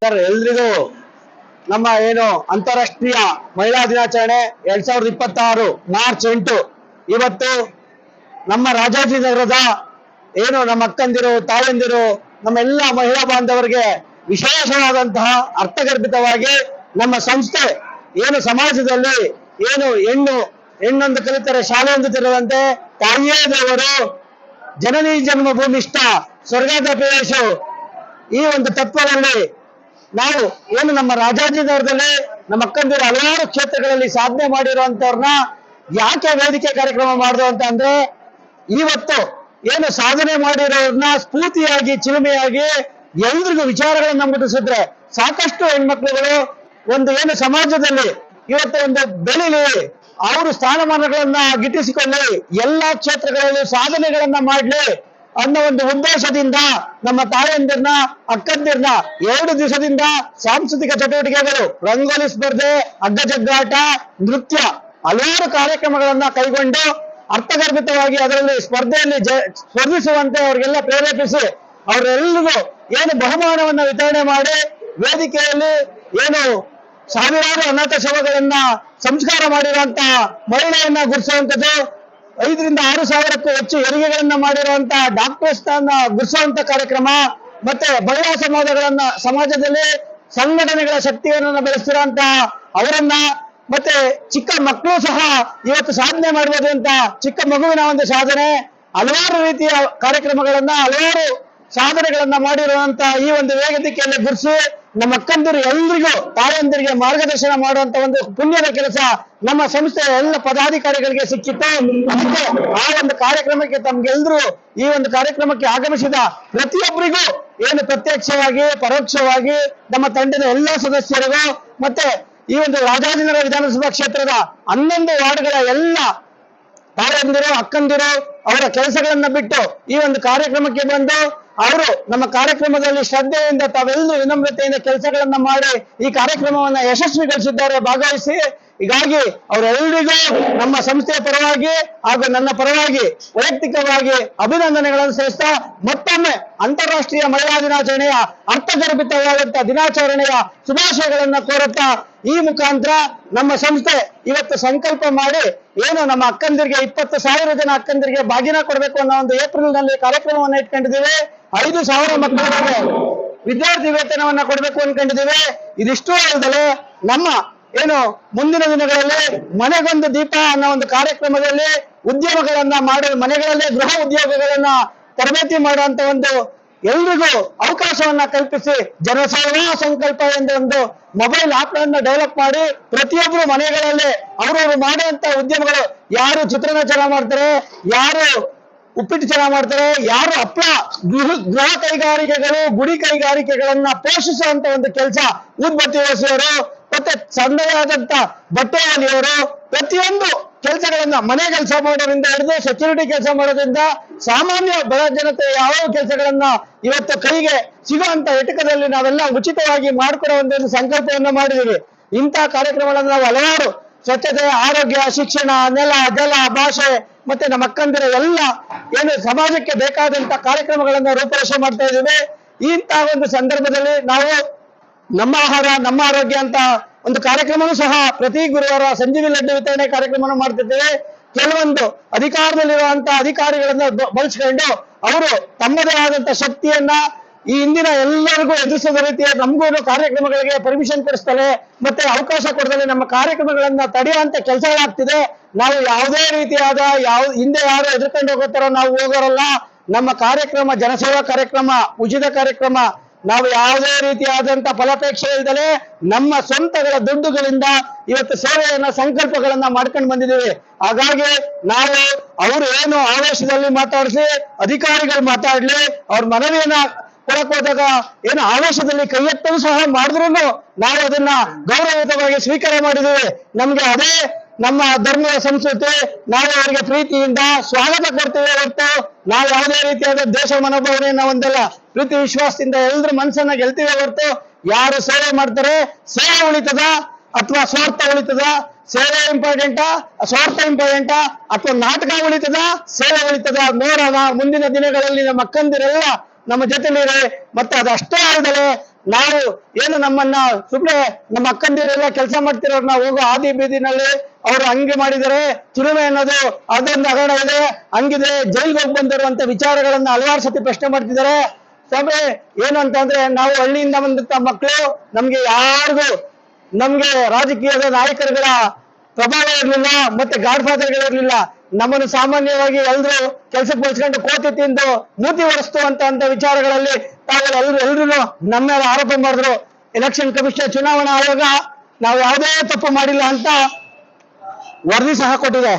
Sir ಎಲ್ರಿಗೂ ನಮ್ಮ ಏನು ಅಂತಾರಾಷ್ಟ್ರೀಯ ಮಹಿಳಾ ದಿನಾಚರಣೆ 2026 ಮಾರ್ಚ್ 8 ಇವತ್ತು ನಮ್ಮ ರಾಜಾಜಿನಗರದ ಏನು ನಮ್ಮ ಅಕ್ಕಂದಿರು ತಾಯಂದಿರು ನಮ್ಮೆಲ್ಲ ಮಹಿಳಾ ಬಾಂಧವರಿಗೆ ವಿಶೇಷವಾದಂತಹ ಅರ್ಥಗರ್ಭಿತವಾಗಿ ನಮ್ಮ ಸಂಸ್ಥೆ ಏನು ಸಮಾಜದಲ್ಲಿ ಏನು ಹೆಣ್ಣೊಂದು ಕಲಿತರೆ ಶಾಲೆಯೊಂದು ತೆರೆದಂತೆ ತಾಯಿಯೇ ದೇವರು ಜನನಿ ಜನ್ಮ ಭೂಮಿಷ್ಠ ಸ್ವರ್ಗದ ಪ್ರವೇಶ ಈ ಒಂದು ತತ್ವದಲ್ಲಿ ನಾವು ಏನು ನಮ್ಮ ರಾಜಾಜಿನಗರದಲ್ಲಿ ನಮ್ಮ ಅಕ್ಕಂದಿರು ಹಲವಾರು ಕ್ಷೇತ್ರಗಳಲ್ಲಿ ಸಾಧನೆ ಮಾಡಿರುವಂತವ್ರನ್ನ ಯಾಕೆ ವೇದಿಕೆ ಕಾರ್ಯಕ್ರಮ ಮಾಡಿದ್ರು ಅಂತ ಅಂದ್ರೆ ಇವತ್ತು ಏನು ಸಾಧನೆ ಮಾಡಿರೋರನ್ನ ಸ್ಫೂರ್ತಿಯಾಗಿ ಚಿಲುಮೆಯಾಗಿ ಎಲ್ರಿಗೂ ವಿಚಾರಗಳನ್ನ ಮುಟ್ಟಿಸಿದ್ರೆ ಸಾಕಷ್ಟು ಹೆಣ್ಮಕ್ಳುಗಳು ಒಂದು ಏನು ಸಮಾಜದಲ್ಲಿ ಇವತ್ತು ಒಂದು ಬೆಳೀಲಿ ಅವರು ಸ್ಥಾನಮಾನಗಳನ್ನ ಗಿಟ್ಟಿಸಿಕೊಳ್ಳಿ ಎಲ್ಲಾ ಕ್ಷೇತ್ರಗಳಲ್ಲಿ ಸಾಧನೆಗಳನ್ನ ಮಾಡ್ಲಿ ಅನ್ನೋ ಒಂದು ಉದ್ದೇಶದಿಂದ ನಮ್ಮ ತಾಯಂದಿರ್ನ ಅಕ್ಕಂದಿರ್ನ 2 ದಿವಸದಿಂದ ಸಾಂಸ್ಕೃತಿಕ ಚಟುವಟಿಕೆಗಳು ರಂಗೋಲಿ ಸ್ಪರ್ಧೆ ಹಗ್ಗಜಗ್ಗಾಟ ನೃತ್ಯ ಹಲವಾರು ಕಾರ್ಯಕ್ರಮಗಳನ್ನ ಕೈಗೊಂಡು ಅರ್ಥಗರ್ಭಿತವಾಗಿ ಅದರಲ್ಲಿ ಸ್ಪರ್ಧೆಯಲ್ಲಿ ಸ್ಪರ್ಧಿಸುವಂತೆ ಅವರಿಗೆಲ್ಲ ಪ್ರೇರೇಪಿಸಿ ಅವರೆಲ್ಲರಿಗೂ ಏನು ಬಹುಮಾನವನ್ನ ವಿತರಣೆ ಮಾಡಿ ವೇದಿಕೆಯಲ್ಲಿ ಏನು ಸಾವಿರಾರು ಅನಾಥ ಶವಗಳನ್ನ ಸಂಸ್ಕಾರ ಮಾಡಿರುವಂತ ಮಹಿಳೆಯನ್ನ ಗುರುಸುವಂತದ್ದು 5 ರಿಂದ 6 ಸಾವಿರಕ್ಕೂ ಹೆಚ್ಚು ಹೆರಿಗೆಗಳನ್ನ ಮಾಡಿರುವಂತಹ ಡಾಕ್ಟರ್ಸ್ ಗುರುಸುವಂತ ಕಾರ್ಯಕ್ರಮ ಮತ್ತೆ ಮಹಿಳಾ ಸಮಾಜದಲ್ಲಿ ಸಂಘಟನೆಗಳ ಶಕ್ತಿಯನ್ನ ಬೆಳೆಸಿರುವಂತ ಅವರನ್ನ ಮತ್ತೆ ಚಿಕ್ಕ ಮಕ್ಕಳು ಸಹ ಇವತ್ತು ಸಾಧನೆ ಮಾಡಬಹುದು ಅಂತ ಚಿಕ್ಕ ಮಗುವಿನ ಒಂದು ಸಾಧನೆ ಹಲವಾರು ರೀತಿಯ ಕಾರ್ಯಕ್ರಮಗಳನ್ನ ಹಲವಾರು ಸಾಧನೆಗಳನ್ನ ಮಾಡಿರುವಂತ ಈ ಒಂದು ವೇದಿಕೆಯಲ್ಲಿ ಗುರುಸಿ ನಮ್ಮ ಅಕ್ಕಂದಿರು ಎಲ್ರಿಗೂ ತಾಯಂದಿರಿಗೆ ಮಾರ್ಗದರ್ಶನ ಮಾಡುವಂತ ಒಂದು ಪುಣ್ಯದ ಕೆಲಸ ನಮ್ಮ ಸಂಸ್ಥೆಯ ಎಲ್ಲ ಪದಾಧಿಕಾರಿಗಳಿಗೆ ಸಿಕ್ಕಿತ್ತು. ಅದಕ್ಕೆ ಆ ಒಂದು ಕಾರ್ಯಕ್ರಮಕ್ಕೆ ತಮ್ಗೆಲ್ರು ಈ ಒಂದು ಕಾರ್ಯಕ್ರಮಕ್ಕೆ ಆಗಮಿಸಿದ ಪ್ರತಿಯೊಬ್ಬರಿಗೂ ಏನು ಪ್ರತ್ಯಕ್ಷವಾಗಿ ಪರೋಕ್ಷವಾಗಿ ನಮ್ಮ ತಂಡದ ಎಲ್ಲ ಸದಸ್ಯರಿಗೂ ಮತ್ತೆ ಈ ಒಂದು ರಾಜಾಜಿನಗರ ವಿಧಾನಸಭಾ ಕ್ಷೇತ್ರದ 11 ವಾರ್ಡ್ಗಳ ಎಲ್ಲ ತಾಯಂದಿರು ಅಕ್ಕಂದಿರು ಅವರ ಕೆಲಸಗಳನ್ನ ಬಿಟ್ಟು ಈ ಒಂದು ಕಾರ್ಯಕ್ರಮಕ್ಕೆ ಬಂದು ಅವರು ನಮ್ಮ ಕಾರ್ಯಕ್ರಮದಲ್ಲಿ ಶ್ರದ್ಧೆಯಿಂದ ತಾವೆಲ್ಲರೂ ವಿನಮ್ರತೆಯಿಂದ ಕೆಲಸಗಳನ್ನ ಮಾಡಿ ಈ ಕಾರ್ಯಕ್ರಮವನ್ನ ಯಶಸ್ವಿಗೊಳಿಸಿದ್ದಾರೆ ಭಾಗವಹಿಸಿ. ಹೀಗಾಗಿ ಅವರೆಲ್ಲರಿಗೂ ನಮ್ಮ ಸಂಸ್ಥೆಯ ಪರವಾಗಿ ಹಾಗೂ ನನ್ನ ಪರವಾಗಿ ವೈಯಕ್ತಿಕವಾಗಿ ಅಭಿನಂದನೆಗಳನ್ನು ಸಲ್ಲಿಸ್ತಾ ಮತ್ತೊಮ್ಮೆ ಅಂತಾರಾಷ್ಟ್ರೀಯ ಮಹಿಳಾ ದಿನಾಚರಣೆಯ ಅರ್ಥಗರ್ಭಿತವಾದಂತಹ ದಿನಾಚರಣೆಯ ಶುಭಾಶಯಗಳನ್ನ ಕೋರುತ್ತಾ ಈ ಮುಖಾಂತರ ನಮ್ಮ ಸಂಸ್ಥೆ ಇವತ್ತು ಸಂಕಲ್ಪ ಮಾಡಿ ಏನು ನಮ್ಮ ಅಕ್ಕಂದಿರಿಗೆ 20,000 ಜನ ಅಕ್ಕಂದಿರಿಗೆ ಬಾಗಿನ ಕೊಡಬೇಕು ಅನ್ನೋ ಒಂದು ಏಪ್ರಿಲ್ ನಲ್ಲಿ ಕಾರ್ಯಕ್ರಮವನ್ನು ಇಟ್ಕೊಂಡಿದ್ದೀವಿ. 5,000 ಮಕ್ಕಳಿಗೆ ವಿದ್ಯಾರ್ಥಿ ವೇತನವನ್ನ ಕೊಡಬೇಕು ಅನ್ಕೊಂಡಿದ್ದೀವಿ. ಇದಿಷ್ಟು ಅಲ್ಲದೆ ನಮ್ಮ ಏನು ಮುಂದಿನ ದಿನಗಳಲ್ಲಿ ಮನೆಗೊಂದು ದೀಪ ಅನ್ನೋ ಒಂದು ಕಾರ್ಯಕ್ರಮದಲ್ಲಿ ಉದ್ಯಮಗಳನ್ನ ಮಾಡಿ ಮನೆಗಳಲ್ಲೇ ಗೃಹ ಉದ್ಯೋಗಗಳನ್ನ ತರಬೇತಿ ಮಾಡುವಂತ ಒಂದು ಎಲ್ರಿಗೂ ಅವಕಾಶವನ್ನ ಕಲ್ಪಿಸಿ ಜನಸೇವಾ ಸಂಕಲ್ಪ ಎಂದ ಒಂದು ಮೊಬೈಲ್ ಆಪ್ ಗಳನ್ನ ಡೆವಲಪ್ ಮಾಡಿ ಪ್ರತಿಯೊಬ್ಬರು ಮನೆಗಳಲ್ಲಿ ಅವರವರು ಮಾಡುವಂತ ಉದ್ಯಮಗಳು ಯಾರು ಚಿತ್ರಾನ್ನ ಚೆನ್ನಾಗಿ ಮಾಡ್ತಾರೆ, ಯಾರು ಉಪ್ಪಿಟ್ಟು ಚೆನ್ನಾಗಿ ಮಾಡ್ತಾರೆ, ಯಾರು ಹಪ್ಪಳ ಗೃಹ ಕೈಗಾರಿಕೆಗಳು ಗುಡಿ ಕೈಗಾರಿಕೆಗಳನ್ನ ಪೋಷಿಸುವಂತ ಒಂದು ಕೆಲಸ ಊದ್ಬತ್ತಿ ವ್ಯವಸ್ಥೆಯವರು ಮತ್ತೆ ಸಣ್ಣದಾದಂತ ಬಟ್ಟೆ ಆಲಿಯವರು ಪ್ರತಿಯೊಂದು ಕೆಲಸಗಳನ್ನ ಮನೆ ಕೆಲಸ ಮಾಡೋದ್ರಿಂದ ಹಿಡಿದು ಸೆಕ್ಯೂರಿಟಿ ಕೆಲಸ ಮಾಡೋದ್ರಿಂದ ಸಾಮಾನ್ಯ ಬಡ ಜನತೆ ಯಾವ ಕೆಲಸಗಳನ್ನ ಇವತ್ತು ಕೈಗೆ ಸಿಗುವಂತ ಎಟಕದಲ್ಲಿ ನಾವೆಲ್ಲ ಉಚಿತವಾಗಿ ಮಾಡಿಕೊಡೋ ಒಂದು ಸಂಕಲ್ಪವನ್ನ ಮಾಡಿದ್ದೀವಿ. ಇಂತಹ ಕಾರ್ಯಕ್ರಮಗಳನ್ನ ನಾವು ಹಲವಾರು ಸ್ವಚ್ಛತೆ, ಆರೋಗ್ಯ, ಶಿಕ್ಷಣ, ನೆಲ, ಜಲ, ಭಾಷೆ ಮತ್ತೆ ನಮ್ಮ ಅಕ್ಕಂದಿರ ಎಲ್ಲ ಏನು ಸಮಾಜಕ್ಕೆ ಬೇಕಾದಂತ ಕಾರ್ಯಕ್ರಮಗಳನ್ನ ರೂಪರೇಷೆ ಮಾಡ್ತಾ ಇದ್ದೀವಿ. ಇಂತಹ ಒಂದು ಸಂದರ್ಭದಲ್ಲಿ ನಾವು ನಮ್ಮ ಆಹಾರ ನಮ್ಮ ಆರೋಗ್ಯ ಅಂತ ಒಂದು ಕಾರ್ಯಕ್ರಮವೂ ಸಹ ಪ್ರತಿ ಗುರುವಾರ ಸಂಜೀವಿ ಲಡ್ಡು ವಿತರಣೆ ಕಾರ್ಯಕ್ರಮವನ್ನು ಮಾಡ್ತಿದ್ದೇವೆ. ಕೆಲವೊಂದು ಅಧಿಕಾರದಲ್ಲಿರುವಂತಹ ಅಧಿಕಾರಿಗಳನ್ನ ಬಳಸಿಕೊಂಡು ಅವರು ತಮ್ಮದೇ ಆದಂತ ಶಕ್ತಿಯನ್ನ ಈ ಇಂದಿನ ಎಲ್ಲರಿಗೂ ಎದುರಿಸದ ರೀತಿಯ ನಮಗೂ ಕಾರ್ಯಕ್ರಮಗಳಿಗೆ ಪರ್ಮಿಷನ್ ಕೊಡಿಸ್ತಾರೆ ಮತ್ತೆ ಅವಕಾಶ ಕೊಡ್ತಾರೆ ನಮ್ಮ ಕಾರ್ಯಕ್ರಮಗಳನ್ನ ತಡೆಯುವಂತ ಕೆಲಸಗಳಾಗ್ತಿದೆ. ನಾವು ಯಾವುದೇ ರೀತಿಯಾದ ಹಿಂದೆ ಯಾರು ಎದುರ್ಕೊಂಡು ಹೋಗೋತಾರ ನಾವು ಹೋಗೋರಲ್ಲ. ನಮ್ಮ ಕಾರ್ಯಕ್ರಮ ಜನಸೇವಾ ಕಾರ್ಯಕ್ರಮ, ಉಚಿತ ಕಾರ್ಯಕ್ರಮ, ನಾವು ಯಾವುದೇ ರೀತಿಯಾದಂತ ಫಲಾಪೇಕ್ಷೆ ಇಲ್ಲದೆ ನಮ್ಮ ಸ್ವಂತಗಳ ದುಡ್ಡುಗಳಿಂದ ಇವತ್ತು ಸೇವೆಯನ್ನ ಸಂಕಲ್ಪಗಳನ್ನ ಮಾಡ್ಕೊಂಡು ಬಂದಿದ್ದೀವಿ. ಹಾಗಾಗಿ ನಾವು ಅವರು ಏನು ಆವೇಶದಲ್ಲಿ ಮಾತಾಡಿಸಿ ಅಧಿಕಾರಿಗಳು ಮಾತಾಡ್ಲಿ ಅವ್ರ ಮನವಿಯನ್ನ ಕೊಡಕ್ ಹೋದಾಗ ಏನು ಆವೇಶದಲ್ಲಿ ಕೈ ಎತ್ತಲು ಸಹ ಮಾಡಿದ್ರು ನಾವು ಅದನ್ನ ಗೌರವಯುತವಾಗಿ ಸ್ವೀಕಾರ ಮಾಡಿದ್ದೀವಿ. ನಮ್ಗೆ ಅದೇ ನಮ್ಮ ಧರ್ಮದ ಸಂಸ್ಕೃತಿ, ನಾವು ಅವರಿಗೆ ಪ್ರೀತಿಯಿಂದ ಸ್ವಾಗತ ಕೊಡ್ತೇವೆ ಹೊರತು ನಾವು ಯಾವುದೇ ರೀತಿಯಾದ ದೇಶ ಮನೋಭಾವನೆಯನ್ನ ಹೊಂದಲ್ಲ. ಪ್ರೀತಿ ವಿಶ್ವಾಸದಿಂದ ಎಲ್ಲರ ಮನಸ್ಸನ್ನ ಗೆಲ್ತೀವಿ ಹೊರತು ಯಾರು ಸೇವೆ ಮಾಡ್ತಾರೆ ಸೇವೆ ಉಳಿತದ ಅಥವಾ ಸ್ವಾರ್ಥ ಉಳಿತದ, ಸೇವೆ ಇಂಪಾರ್ಟೆಂಟಾ ಸ್ವಾರ್ಥ ಇಂಪಾರ್ಟೆಂಟಾ ಅಥವಾ ನಾಟಕ ಉಳಿತದ ಸೇವೆ ಉಳಿತದ ನೋಡೋಣ. ಮುಂದಿನ ದಿನಗಳಲ್ಲಿ ನಮ್ಮ ಅಕ್ಕಂದಿರೆಲ್ಲ ನಮ್ಮ ಜೊತೆಲಿದೆ. ಮತ್ತೆ ಅದಷ್ಟೇ ಅಲ್ಲದೆ ನಾವು ಏನು ನಮ್ಮನ್ನ ಸುಮ್ಮನೆ ನಮ್ಮ ಅಕ್ಕಂದಿರೆಲ್ಲ ಕೆಲಸ ಮಾಡ್ತಿರೋರ್ನ ಹೋಗೋ ಆದಿ ಬೀದಿನಲ್ಲಿ ಅವರು ಹಂಗೆ ಮಾಡಿದರೆ ಚಿಲುಮೆ ಅನ್ನೋದು ಅದೊಂದು ಹಗರಣ ಇದೆ, ಹಂಗಿದ್ರೆ ಜೈಲ್ಗೆ ಹೋಗಿ ಬಂದಿರುವಂತ ವಿಚಾರಗಳನ್ನ ಹಲವಾರು ಸತಿ ಪ್ರಶ್ನೆ ಮಾಡ್ತಿದ್ದಾರೆ. ಸ್ವಾಮಿ ಏನು ಅಂತಂದ್ರೆ ನಾವು ಹಳ್ಳಿಯಿಂದ ಬಂದಂತ ಮಕ್ಕಳು, ನಮ್ಗೆ ಯಾರಿಗೂ ನಮ್ಗೆ ರಾಜಕೀಯದ ನಾಯಕರುಗಳ ಪ್ರಭಾವ ಇರಲಿಲ್ಲ, ಮತ್ತೆ ಗಾಡ್ ಫಾದರ್ಗಳಿರ್ಲಿಲ್ಲ. ನಮ್ಮನ್ನು ಸಾಮಾನ್ಯವಾಗಿ ಎಲ್ರು ಕೆಲ್ಸಕ್ಕೆ ಬಳಸ್ಕೊಂಡು ಕೋತಿ ತಿಂದು ಮೂತಿ ಒರೆಸ್ತು ಅಂತ ವಿಚಾರಗಳಲ್ಲಿ ಎಲ್ರು ನಮ್ಮ ಮೇಲೆ ಆರೋಪ ಮಾಡಿದ್ರು. ಎಲೆಕ್ಷನ್ ಕಮಿಷನ್ ಚುನಾವಣಾ ಆಯೋಗ ನಾವು ಯಾವುದೇ ತಪ್ಪು ಮಾಡಿಲ್ಲ ಅಂತ ವರದಿ ಸಹ ಕೊಟ್ಟಿದೆ.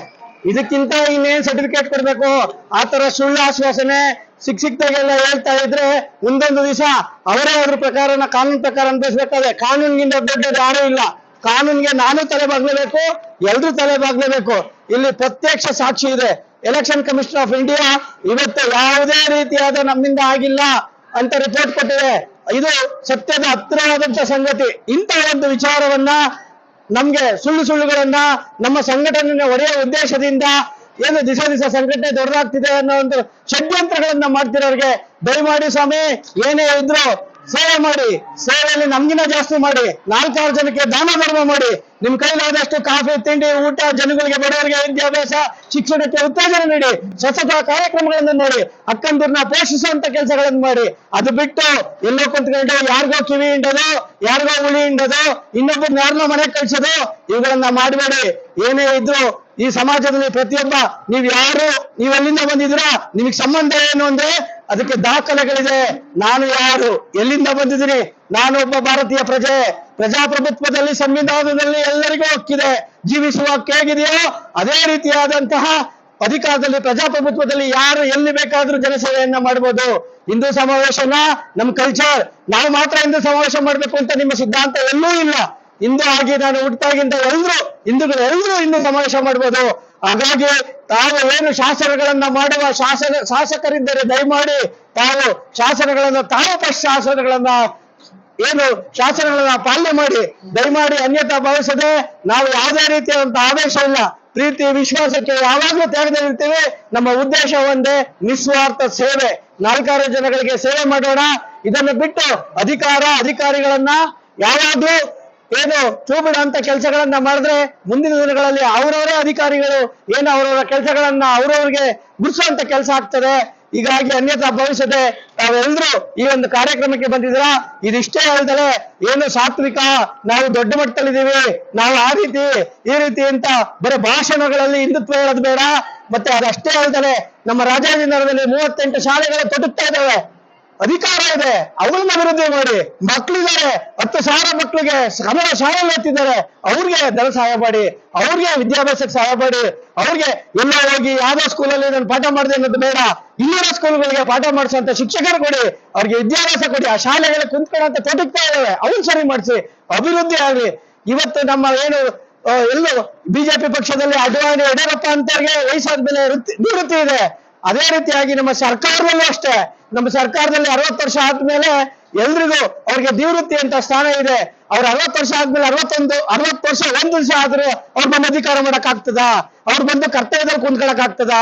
ಇದಕ್ಕಿಂತ ಇನ್ನೇನ್ ಸರ್ಟಿಫಿಕೇಟ್ ಕೊಡ್ಬೇಕು? ಆತರ ಸುಳ್ಳು ಆಶ್ವಾಸನೆ ಸಿಕ್ತಾಗೆಲ್ಲ ಹೇಳ್ತಾ ಇದ್ರೆ ಮುಂದೊಂದು ದಿವಸ ಅವರೇ ಅದ್ರ ಪ್ರಕಾರನ ಕಾನೂನು ಪ್ರಕಾರ ಅನುಭವಿಸ್ಬೇಕಾದ್ರೆ ಕಾನೂನಿಗಿಂತ ದೊಡ್ಡದು ಯಾರೂ ಇಲ್ಲ. ಕಾನೂನಿಗೆ ನಾನು ತಲೆ ಬಾಗ್ಲೇಬೇಕು, ಎಲ್ರೂ ತಲೆ ಬಾಗ್ಲೇಬೇಕು. ಇಲ್ಲಿ ಪ್ರತ್ಯಕ್ಷ ಸಾಕ್ಷಿ ಇದೆ. ಎಲೆಕ್ಷನ್ ಕಮಿಷನ್ ಆಫ್ ಇಂಡಿಯಾ ಇವತ್ತು ಯಾವುದೇ ರೀತಿಯಾದ ನಮ್ಮಿಂದ ಆಗಿಲ್ಲ ಅಂತ ರಿಪೋರ್ಟ್ ಕೊಟ್ಟಿದೆ. ಇದು ಸತ್ಯದ ಹತ್ತಿರವಾದಂತ ಸಂಗತಿ. ಇಂತಹ ಒಂದು ವಿಚಾರವನ್ನ ನಮ್ಗೆ ಸುಳ್ಳುಗಳನ್ನ ನಮ್ಮ ಸಂಘಟನೆ ಒಡೆಯುವ ಉದ್ದೇಶದಿಂದ ಏನು ದಿವಸ ಸಂಘಟನೆ ದೊಡ್ಡದಾಗ್ತಿದೆ ಅನ್ನೋ ಒಂದು ಷಡ್ಯಂತ್ರಗಳನ್ನ ಮಾಡ್ತಿರೋರಿಗೆ ದಯಮಾಡಿ ಸ್ವಾಮಿ, ಏನೇ ಇದ್ರು ಸೇವೆ ಮಾಡಿ, ಸೇವೆಯಲ್ಲಿ ನಮ್ಗಿನ ಜಾಸ್ತಿ ಮಾಡಿ, 4-6 ಜನಕ್ಕೆ ದಾನ ಧರ್ಮ ಮಾಡಿ, ನಿಮ್ ಕೈಲಾದಷ್ಟು ಕಾಫಿ ತಿಂಡಿ ಊಟ ಜನಗಳಿಗೆ ಬಡವರಿಗೆ ವಿದ್ಯಾಭ್ಯಾಸ ಶಿಕ್ಷಣಕ್ಕೆ ಉತ್ತೇಜನ ನೀಡಿ, ಸ್ವಚ್ಛತಾ ಕಾರ್ಯಕ್ರಮಗಳನ್ನು ನೋಡಿ, ಅಕ್ಕಂದಿರ್ನ ಪೋಷಿಸುವಂತ ಕೆಲಸಗಳನ್ನು ಮಾಡಿ. ಅದು ಬಿಟ್ಟು ಎಲ್ಲೋ ಕುಂತ್ಕೊಂಡು ಯಾರಿಗೋ ಕಿವಿ ಹಿಂಡೋದು, ಯಾರಿಗೋ ಹುಳಿ ಹಿಂಡೋದು, ಇನ್ನೊಬ್ಬರನ್ನ ಯಾರನ್ನೋ ಮನೆಗೆ ಕಳ್ಸೋದು, ಇವುಗಳನ್ನ ಮಾಡಬೇಡಿ. ಏನೇ ಇದ್ರು ಈ ಸಮಾಜದಲ್ಲಿ ಪ್ರತಿಯೊಬ್ಬ ನೀವು ಎಲ್ಲಿಂದ ಬಂದಿದ್ದೀರಾ, ನಿಮಗೆ ಸಂಬಂಧ ಏನು ಅಂದ್ರೆ ಅದಕ್ಕೆ ದಾಖಲೆಗಳಿದೆ. ನಾನು ಯಾರು, ಎಲ್ಲಿಂದ ಬಂದಿದ್ದೀನಿ, ನಾನು ಒಬ್ಬ ಭಾರತೀಯ ಪ್ರಜೆ. ಪ್ರಜಾಪ್ರಭುತ್ವದಲ್ಲಿ ಸಂವಿಧಾನದಲ್ಲಿ ಎಲ್ಲರಿಗೂ ಹಕ್ಕಿದೆ. ಜೀವಿಸುವ ಹಕ್ಕು ಹೇಗಿದೆಯೋ ಅದೇ ರೀತಿಯಾದಂತಹ ಅಧಿಕಾರದಲ್ಲಿ ಪ್ರಜಾಪ್ರಭುತ್ವದಲ್ಲಿ ಯಾರು ಎಲ್ಲಿ ಬೇಕಾದ್ರೂ ಜನಸೇವೆಯನ್ನ ಮಾಡ್ಬೋದು. ಹಿಂದೂ ಸಮಾವೇಶನ ನಮ್ ಕಲ್ಚರ್, ನಾವು ಮಾತ್ರ ಹಿಂದೂ ಸಮಾವೇಶ ಮಾಡ್ಬೇಕು ಅಂತ ನಿಮ್ಮ ಸಿದ್ಧಾಂತ ಎಲ್ಲೂ ಇಲ್ಲ. ಹಿಂದೂ ಆಗಿ ನಾನು ಹುಟ್ಟಾಗಿಂದ ಹಿಂದೂ ಸಮಾವೇಶ ಮಾಡ್ಬೋದು. ಹಾಗಾಗಿ ತಾವು ಏನು ಶಾಸನಗಳನ್ನ ಮಾಡುವ ಶಾಸಕರಿದ್ದರೆ ದಯಮಾಡಿ ತಾವು ಶಾಸನಗಳನ್ನ ಪಾಲನೆ ಮಾಡಿ. ದಯಮಾಡಿ ಅನ್ಯತಾ ಭಾವಿಸದೆ ನಾವು ಯಾವುದೇ ರೀತಿಯಾದಂತಹ ಆದೇಶ ಇಲ್ಲ, ಪ್ರೀತಿ ವಿಶ್ವಾಸಕ್ಕೆ ಯಾವಾಗಲೂ ತೆಗೆದಿರ್ತೀವಿ. ನಮ್ಮ ಉದ್ದೇಶ ಒಂದೇ, ನಿಸ್ವಾರ್ಥ ಸೇವೆ. 4-6 ಜನಗಳಿಗೆ ಸೇವೆ ಮಾಡೋಣ. ಇದನ್ನು ಬಿಟ್ಟು ಅಧಿಕಾರಿಗಳನ್ನ ಯಾವಾಗ್ಲೂ ಏನು ಚೂಬಿಡುವಂತ ಕೆಲಸಗಳನ್ನ ಮಾಡಿದ್ರೆ ಮುಂದಿನ ದಿನಗಳಲ್ಲಿ ಅವರವರೇ ಅಧಿಕಾರಿಗಳು ಏನು ಅವರವರ ಕೆಲಸಗಳನ್ನ ಅವರವರಿಗೆ ಗುಡಿಸುವಂತ ಕೆಲಸ ಆಗ್ತದೆ. ಹೀಗಾಗಿ ಅನ್ಯತಾ ಭವಿಸದೆ ತಾವೆಲ್ಲರೂ ಈ ಒಂದು ಕಾರ್ಯಕ್ರಮಕ್ಕೆ ಬಂದಿದ್ದೀರಾ. ಇದಿಷ್ಟೇ ಹೇಳ್ದಲೆ ಏನು ಸಾತ್ವಿಕ, ನಾವು ದೊಡ್ಡ ಮಟ್ಟದಲ್ಲಿದ್ದೀವಿ, ನಾವು ಆ ರೀತಿ ಈ ರೀತಿ ಅಂತ ಬರೀ ಭಾಷಣಗಳಲ್ಲಿ ಹಿಂದುತ್ವ ಹೇಳೋದು ಬೇಡ. ಮತ್ತೆ ಅದಷ್ಟೇ ಹೇಳ್ದಲೆ ನಮ್ಮ ರಾಜಾಜಿನಗರದಲ್ಲಿ 38 ಶಾಲೆಗಳು ತೊಡಗ್ತಾ ಇದ್ದಾವೆ, ಅಧಿಕಾರ ಇದೆ, ಅವಳನ್ನ ಅಭಿವೃದ್ಧಿ ಮಾಡಿ. ಮಕ್ಕಳಿದ್ದಾರೆ, 10,000 ಮಕ್ಕಳಿಗೆ ಕನ್ನಡ ಶಾಲೆಯಲ್ಲಿ ಓದ್ತಿದ್ದಾರೆ, ಅವ್ರಿಗೆ ಧನ ಸಹಾಯ ಮಾಡಿ, ಅವ್ರಿಗೆ ವಿದ್ಯಾಭ್ಯಾಸಕ್ಕೆ ಸಹಾಯ ಮಾಡಿ. ಅವ್ರಿಗೆ ಎಲ್ಲ ಹೋಗಿ ಯಾವ್ದೋ ಸ್ಕೂಲಲ್ಲಿ ನಾನು ಪಾಠ ಮಾಡಿದೆ ಅನ್ನೋದು ಬೇಡ, ಇನ್ನೂರ ಸ್ಕೂಲ್ಗಳಿಗೆ ಪಾಠ ಮಾಡಿಸುವಂತ ಶಿಕ್ಷಕರು ಕೊಡಿ, ಅವ್ರಿಗೆ ವಿದ್ಯಾಭ್ಯಾಸ ಕೊಡಿ. ಆ ಶಾಲೆಗಳಿಗೆ ಕುಂತ್ಕೊಳ್ಳೋಂತ ತೊಡಗ್ತಾ ಇದ್ದಾವೆ, ಅವನ್ ಸರಿ ಮಾಡಿಸಿ, ಅಭಿವೃದ್ಧಿ ಆಗಲಿ. ಇವತ್ತು ನಮ್ಮ ಏನು ಎಲ್ಲೂ ಬಿಜೆಪಿ ಪಕ್ಷದಲ್ಲಿ ಅಡ್ವಾಣಿ ಯಡಿಯೂರಪ್ಪ ಅಂತವ್ರಿಗೆ ವಯಸ್ಸಾದ್ಮೇಲೆ ನಿವೃತ್ತಿ ಇದೆ. ಅದೇ ರೀತಿಯಾಗಿ ನಮ್ಮ ಸರ್ಕಾರದಲ್ಲೂ ಅಷ್ಟೇ, ನಮ್ಮ ಸರ್ಕಾರದಲ್ಲಿ 60 ವರ್ಷ ಆದ್ಮೇಲೆ ಎಲ್ರಿಗೂ ಅವ್ರಿಗೆ ನಿವೃತ್ತಿ ಅಂತ ಸ್ಥಾನ ಇದೆ. ಅವ್ರು 60 ವರ್ಷ ಆದ್ಮೇಲೆ 60 ವರ್ಷ 1 ದಿವಸ ಆದ್ರೆ ಅವ್ರು ಬಂದು ಅಧಿಕಾರ ಮಾಡಕ್ ಆಗ್ತದ, ಅವ್ರು ಬಂದು ಕರ್ತವ್ಯದಲ್ಲಿ ಕುಂತ್ಕೊಳಕ್ ಆಗ್ತದ?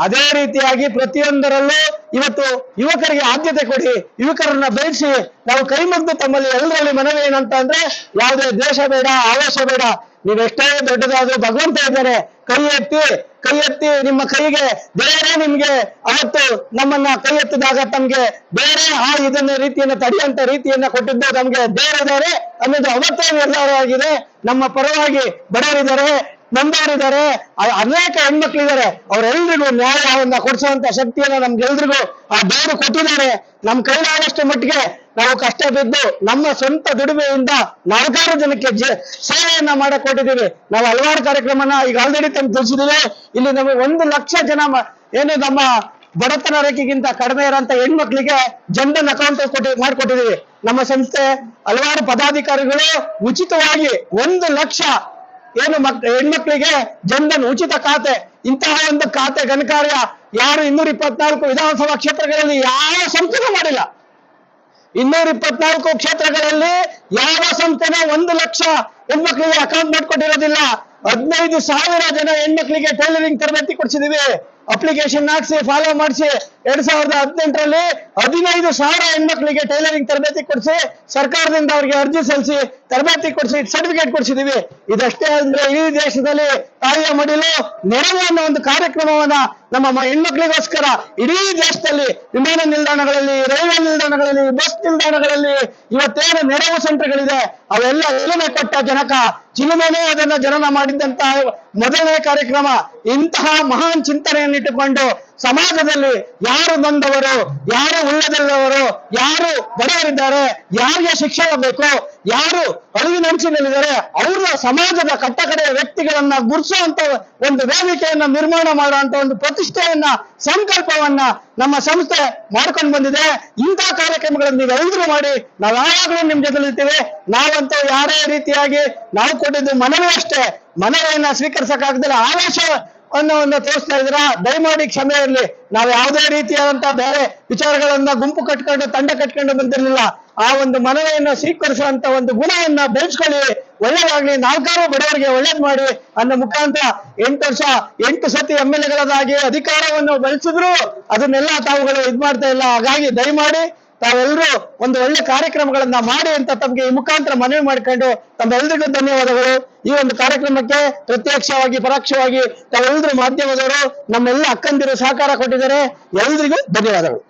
ಅದೇ ರೀತಿಯಾಗಿ ಪ್ರತಿಯೊಂದರಲ್ಲೂ ಇವತ್ತು ಯುವಕರಿಗೆ ಆದ್ಯತೆ ಕೊಡಿ, ಯುವಕರನ್ನ ಬೆಳೆಸಿ. ನಾವು ಕೈ ಮುಗ್ದು ತಮ್ಮಲ್ಲಿ ಎಲ್ಲರಲ್ಲಿ ಮನವಿ ಏನಂತ ಅಂದ್ರೆ ಯಾವುದೇ ದ್ವೇಷ ಬೇಡ, ಆವೇಶ ಬೇಡ. ನೀವೆಷ್ಟೇ ದೊಡ್ಡದಾದ್ರೂ ಭಗವಂತ ಇದ್ದಾರೆ. ಕೈ ಎತ್ತಿ ನಿಮ್ಮ ಕೈಗೆ ಬೇರೆ ನಿಮ್ಗೆ ಅವತ್ತು ನಮ್ಮನ್ನ ಕೈ ಎತ್ತಿದಾಗ ತಮ್ಗೆ ಬೇರೆ ಇದನ್ನ ರೀತಿಯನ್ನ ತಡೆಯುವಂತ ರೀತಿಯನ್ನ ಕೊಟ್ಟಿದ್ದು ನಮ್ಗೆ ಬೇರೆ ಅನ್ನೋದು ಅವತ್ತೇ ನಿರ್ಧಾರ ಆಗಿದೆ. ನಮ್ಮ ಪರವಾಗಿ ಬಡವರಿದ್ದಾರೆ, ನೊಂದವರಿದ್ದಾರೆ, ಅನೇಕ ಹೆಣ್ಮಕ್ಳಿದ್ದಾರೆ. ಅವರೆಲ್ಲರಿಗೂ ನ್ಯಾಯವನ್ನ ಕೊಡಿಸುವಂತ ಶಕ್ತಿಯನ್ನ ನಮ್ಗೆಲ್ರಿಗೂ ಆ ದೇವರು ಕೊಟ್ಟಿದ್ದಾರೆ. ನಮ್ ಕೈಲಾದಷ್ಟು ಮಟ್ಟಿಗೆ ನಾವು ಕಷ್ಟ ಬಿದ್ದು ನಮ್ಮ ಸ್ವಂತ ದುಡಿಮೆಯಿಂದ 4-6 ಜನಕ್ಕೆ ಸೇವೆಯನ್ನ ಮಾಡಕ್ ಕೊಟ್ಟಿದ್ದೀವಿ. ನಾವು ಹಲವಾರು ಕಾರ್ಯಕ್ರಮನ ಈಗ ಆಲ್ರೆಡಿ ತಂದು ತಿಳಿಸಿದ್ದೀವಿ. ಇಲ್ಲಿ ನಮಗೆ 1 ಲಕ್ಷ ಜನ ಏನು ನಮ್ಮ ಬಡತನ ರೇಖೆಗಿಂತ ಕಡಿಮೆ ಇರೋಂತ ಹೆಣ್ಮಕ್ಳಿಗೆ ಜನ್ಧನ್ ಅಕೌಂಟ್ ಮಾಡ್ಕೊಟ್ಟಿದ್ದೀವಿ. ನಮ್ಮ ಸಂಸ್ಥೆ ಹಲವಾರು ಪದಾಧಿಕಾರಿಗಳು ಉಚಿತವಾಗಿ 1 ಲಕ್ಷ ಏನು ಹೆಣ್ಮಕ್ಳಿಗೆ ಜನ್ಧನ್ ಉಚಿತ ಖಾತೆ, ಇಂತಹ ಒಂದು ಖಾತೆ ಘನಕಾರ್ಯ ಯಾರು 224 ವಿಧಾನಸಭಾ ಕ್ಷೇತ್ರಗಳಲ್ಲಿ ಯಾವ ಸಂಸ್ಥೆನೂ ಮಾಡಿಲ್ಲ. 224 ಕ್ಷೇತ್ರಗಳಲ್ಲಿ ಯಾವ ಸಂಸ್ಥೆನ 1 ಲಕ್ಷ ಹೆಣ್ಮಕ್ಳಿಗೆ ಅಕೌಂಟ್ ಮಾಡ್ಕೊಟ್ಟಿರೋದಿಲ್ಲ. 15,000 ಜನ ಹೆಣ್ಮಕ್ಳಿಗೆ ಟೈಲರಿಂಗ್ ತರಬೇತಿ ಕೊಡಿಸಿದೀವಿ. ಅಪ್ಲಿಕೇಶನ್ ಹಾಕ್ಸಿ ಫಾಲೋ ಮಾಡಿಸಿ 2018ರಲ್ಲಿ 15,000 ಹೆಣ್ಮಕ್ಳಿಗೆ ಟೈಲರಿಂಗ್ ತರಬೇತಿ ಕೊಡಿಸಿ ಸರ್ಕಾರದಿಂದ ಅವರಿಗೆ ಅರ್ಜಿ ಸಲ್ಲಿಸಿ ತರಬೇತಿ ಕೊಡಿಸಿ ಸರ್ಟಿಫಿಕೇಟ್ ಕೊಡಿಸಿದೀವಿ. ಇದಷ್ಟೇ ಅಂದ್ರೆ ಇಡೀ ದೇಶದಲ್ಲಿ ತಾಯಿಯ ಮಡಿಲು ನೆರವು ಅನ್ನೋ ಒಂದು ಕಾರ್ಯಕ್ರಮವನ್ನ ನಮ್ಮ ಹೆಣ್ಮಕ್ಳಿಗೋಸ್ಕರ ಇಡೀ ದೇಶದಲ್ಲಿ ವಿಮಾನ ನಿಲ್ದಾಣಗಳಲ್ಲಿ, ರೈಲ್ವೆ ನಿಲ್ದಾಣಗಳಲ್ಲಿ, ಬಸ್ ನಿಲ್ದಾಣಗಳಲ್ಲಿ ಇವತ್ತೇನು ನೆರವು ಸೆಂಟರ್ಗಳಿದೆ ಅವೆಲ್ಲ ಚಿಲುಮೆ ಕೊಟ್ಟ ಜನಕ, ಚಿಲುಮೆನೇ ಅದನ್ನ ಜನನ ಮಾಡಿದ್ದಂತ ಮೊದಲನೇ ಕಾರ್ಯಕ್ರಮ. ಇಂತಹ ಮಹಾನ್ ಚಿಂತನೆಯನ್ನಿಟ್ಟುಕೊಂಡು ಸಮಾಜದಲ್ಲಿ ಯಾರು ನೊಂದವರು, ಯಾರು ಉಳ್ಳದಲ್ಲವರು, ಯಾರು ಬಡವರಿದ್ದಾರೆ, ಯಾರಿಗೆ ಶಿಕ್ಷಣ ಬೇಕು, ಯಾರು ಅಳಿವಿನಂಚಿನಲ್ಲಿದ್ದಾರೆ ಅವ್ರ ಸಮಾಜದ ಕಟ್ಟಕಡೆಯ ವ್ಯಕ್ತಿಗಳನ್ನ ಗುರುಸುವಂತ ಒಂದು ವೇದಿಕೆಯನ್ನ ನಿರ್ಮಾಣ ಮಾಡುವಂತ ಒಂದು ಪ್ರತಿಷ್ಠೆಯನ್ನ, ಸಂಕಲ್ಪವನ್ನ ನಮ್ಮ ಸಂಸ್ಥೆ ಮಾಡ್ಕೊಂಡು ಬಂದಿದೆ. ಇಂತಹ ಕಾರ್ಯಕ್ರಮಗಳನ್ನು ನೀವೆಲ್ಲರೂ ಮಾಡಿ, ನಾವು ಯಾವಾಗಲೂ ನಿಮ್ ಜೊತೆ ಇರ್ತೀವಿ. ನಾವಂತೂ ಯಾರೇ ರೀತಿಯಾಗಿ ನಾವು ಕೊಟ್ಟಿದ್ದು ಮನವಿ ಅಷ್ಟೇ, ಮನವಿಯನ್ನ ಸ್ವೀಕರಿಸಕ್ಕಾಗದಿಲ್ಲ, ಆವೇಶವನ್ನು ತೋರಿಸ್ತಾ ಇದ್ರ ದಯಮಾಡಿ ಕ್ಷಮೆ ಇರಲಿ. ನಾವು ಯಾವುದೇ ರೀತಿಯಾದಂತಹ ಬೇರೆ ವಿಚಾರಗಳನ್ನ ಗುಂಪು ಕಟ್ಕೊಂಡು ತಂಡ ಕಟ್ಕೊಂಡು ಬಂದಿರಲಿಲ್ಲ. ಆ ಒಂದು ಮನವಿಯನ್ನ ಸ್ವೀಕರಿಸುವಂತ ಒಂದು ಗುಣವನ್ನ ಬೆಳೆಸ್ಕೊಳ್ಳಿ, ಒಳ್ಳೇದಾಗ್ಲಿ, 4 ಬಡವರಿಗೆ ಒಳ್ಳೇದ್ ಮಾಡಿ ಅನ್ನೋ ಮುಖಾಂತರ 8 ವರ್ಷ 8 ಸತಿ MLA-ಗಳಾಗಿ ಅಧಿಕಾರವನ್ನು ಬೆಳೆಸಿದ್ರು ಅದನ್ನೆಲ್ಲ ತಾವುಗಳು ಇದ್ ಮಾಡ್ತಾ ಇಲ್ಲ. ಹಾಗಾಗಿ ದಯಮಾಡಿ ತಾವೆಲ್ಲರೂ ಒಂದು ಒಳ್ಳೆ ಕಾರ್ಯಕ್ರಮಗಳನ್ನ ಮಾಡಿ ಅಂತ ತಮ್ಗೆ ಈ ಮುಖಾಂತರ ಮನವಿ ಮಾಡ್ಕೊಂಡು ತಮ್ಮೆಲ್ಲರಿಗೂ ಧನ್ಯವಾದಗಳು. ಈ ಒಂದು ಕಾರ್ಯಕ್ರಮಕ್ಕೆ ಪ್ರತ್ಯಕ್ಷವಾಗಿ ಪರೋಕ್ಷವಾಗಿ ತಾವೆಲ್ಲರೂ ಮಾಧ್ಯಮದವರು ನಮ್ಮೆಲ್ಲ ಅಕ್ಕಂದಿರು ಸಹಕಾರ ಕೊಟ್ಟಿದ್ದಾರೆ. ಎಲ್ರಿಗೂ ಧನ್ಯವಾದಗಳು.